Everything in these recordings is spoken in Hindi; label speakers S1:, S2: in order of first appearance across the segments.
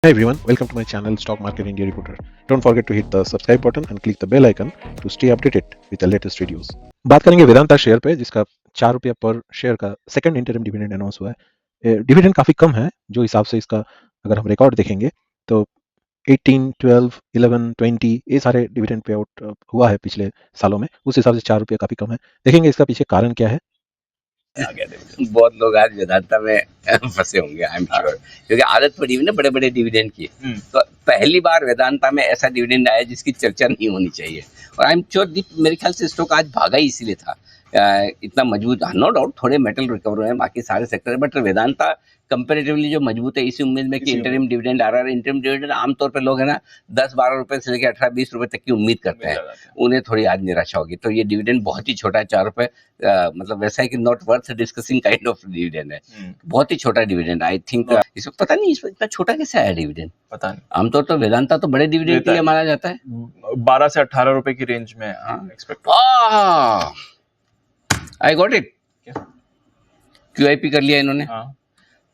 S1: Hi everyone, welcome to my channel Stock Market India Reporter. Don't forget to hit the subscribe button and click the bell icon to stay updated with the latest videos. बात करेंगे वेदांता शेयर पे जिसका 4 रुपया पर शेयर का सेकंड इंटरिम डिविडेंड अनाउंस हुआ है। डिविडेंड काफ़ी कम है जो हिसाब से इसका अगर हम रिकॉर्ड देखेंगे तो 18, 12, 11, 20 ये सारे डिविडेंड पे आउट हुआ है पिछले सालों में। उस हिसाब से 4 रुपया काफ़ी कम है। देखेंगे इसका पीछे कारण क्या है।
S2: आ गया डिविडेंड। बहुत लोग आज वेदांता में फंसे होंगे, आई एम श्योर, क्योंकि आदत पड़ी हुई ना बड़े बड़े डिविडेंड की। तो पहली बार वेदांता में ऐसा डिविडेंड आया जिसकी चर्चा नहीं होनी चाहिए। और आई एम श्योर मेरे ख्याल से स्टॉक आज भागा ही इसीलिए था। इतना मजबूत, नो डाउट थोड़े मेटल रिकवर हुए हैं, बाकी सारे सेक्टर, बट वेदांता कंपेरेटिवली जो मजबूत है इसी उम्मीद में कि इंटरिम डिविडेंड आ रहा है। इंटरिम डिविडेंड आमतौर पर लोग है ना 10-12 रुपए से लेकर 18-20 रुपए तक की उम्मीद करते हैं, उन्हें थोड़ी आज निराशा होगी। तो ये डिविडेंड बहुत ही छोटा है, 4 रुपए, मतलब वैसा है कि not worth discussing kind of dividend है। बहुत ही छोटा डिविडेंड, आई थिंक। इस वक्त पता नहीं इतना छोटा कैसे आया डिविडेंड,
S3: पता नहीं।
S2: आमतौर तो वेदांता तो बड़े डिविडेंड के लिए माना जाता है।
S3: 12 से 18 रुपए की रेंज में expect.
S2: I got it. QIP कर लिया इन्होंने,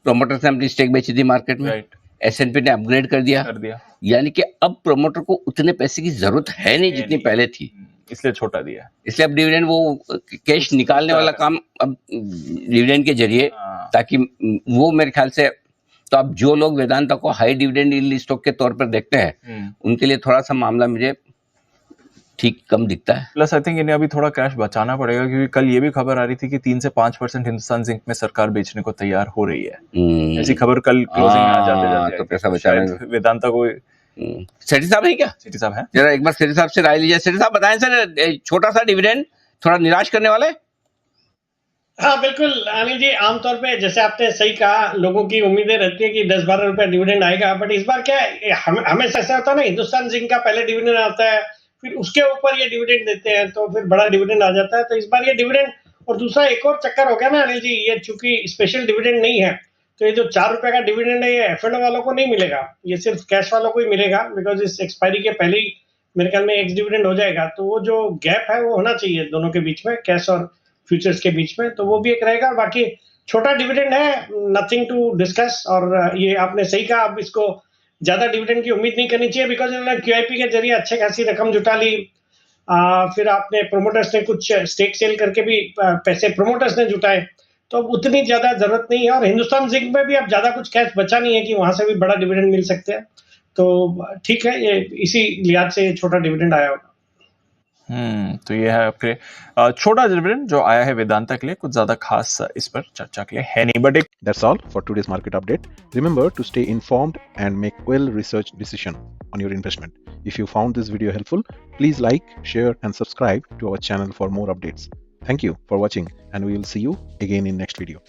S2: प्रोमोटर ने अपनी स्टेक बेची थी मार्केट में, S&P ने अपग्रेड कर दिया, यानी कि अब प्रोमोटर को उतने पैसे की जरूरत है नहीं जितनी पहले थी,
S3: इसलिए छोटा दिया।
S2: इसलिए अब डिविडेंड वो कैश निकालने वाला काम अब डिविडेंड के जरिए, ताकि वो मेरे ख्याल से, तो अब जो लोग वेदांता को हाई डिविडेंड यील्ड स्टॉक के तौर पर देखते हैं उनके लिए थोड़ा सा मामला मुझे ठीक कम दिखता है।
S3: प्लस आई थिंक इन्हें अभी थोड़ा कैश बचाना पड़ेगा, क्योंकि कल ये भी खबर आ रही थी कि 3 से 5% हिंदुस्तान जिंक में सरकार बेचने को तैयार हो रही है। ऐसी खबर कल क्लोजिंग में आ जाते
S2: तो पैसा बचाना
S3: वेदांता को।
S2: सेठी साहब है क्या?
S3: सेठी साहब है,
S2: जरा एक बार सेठी साहब से राय लीजिए। सेठी साहब बताएं सर, छोटा सा डिविडेंड थोड़ा निराश करने वाला है?
S4: हाँ बिल्कुल अनिल जी, आमतौर पे जैसे आपने सही कहा, लोगों की उम्मीदें रहती है कि 10-12 रुपए डिविडेंड आएगा, बट इस बार क्या है, हमेशा ऐसा होता है ना, हिंदुस्तान जिंक का पहले डिविडेंड आता है, फिर उसके ऊपर ये डिविडेंड देते हैं, तो फिर बड़ा डिविडेंड आ जाता है। तो इस बार ये डिविडेंड, और दूसरा एक और चक्कर हो गया ना अनिल जी, ये चूंकि स्पेशल डिविडेंड नहीं है, तो ये जो 4 रुपए का डिविडेंड है ये F&O वालों को नहीं मिलेगा, ये सिर्फ कैश वालों को ही मिलेगा, बिकॉज इस एक्सपायरी के पहले ही मेरे ख्याल में एक्स डिविडेंड हो जाएगा। तो वो जो गैप है वो होना चाहिए दोनों के बीच में, कैश और फ्यूचर्स के बीच में, तो वो भी एक रहेगा। बाकी छोटा डिविडेंड है, नथिंग टू डिस्कस। और ये आपने सही कहा, अब इसको ज्यादा डिविडेंड की उम्मीद नहीं करनी चाहिए, बिकॉज इन्होंने QIP के जरिए अच्छे खासी रकम जुटा ली। फिर आपने प्रोमोटर्स ने कुछ स्टेक सेल करके भी पैसे प्रोमोटर्स ने जुटाए, तो अब उतनी ज्यादा जरूरत नहीं है। और हिंदुस्तान जिंक में भी अब ज्यादा कुछ कैश बचा नहीं है कि वहां से भी बड़ा डिविडेंड मिल सकते हैं, तो ठीक है, ये इसी लिहाज से छोटा डिविडेंड आया होगा।
S3: तो ये है आपके छोटा डिविडेंड जो आया है वेदांता के लिए, कुछ ज्यादा खास इस पर चर्चा के लिए है नहीं, but
S1: That's all for today's market update. Remember to stay informed and make well-researched decision on your investment. If you found this video helpful, please like, share, and subscribe to our channel for more updates. Thank you for watching, and we will see you again in next video.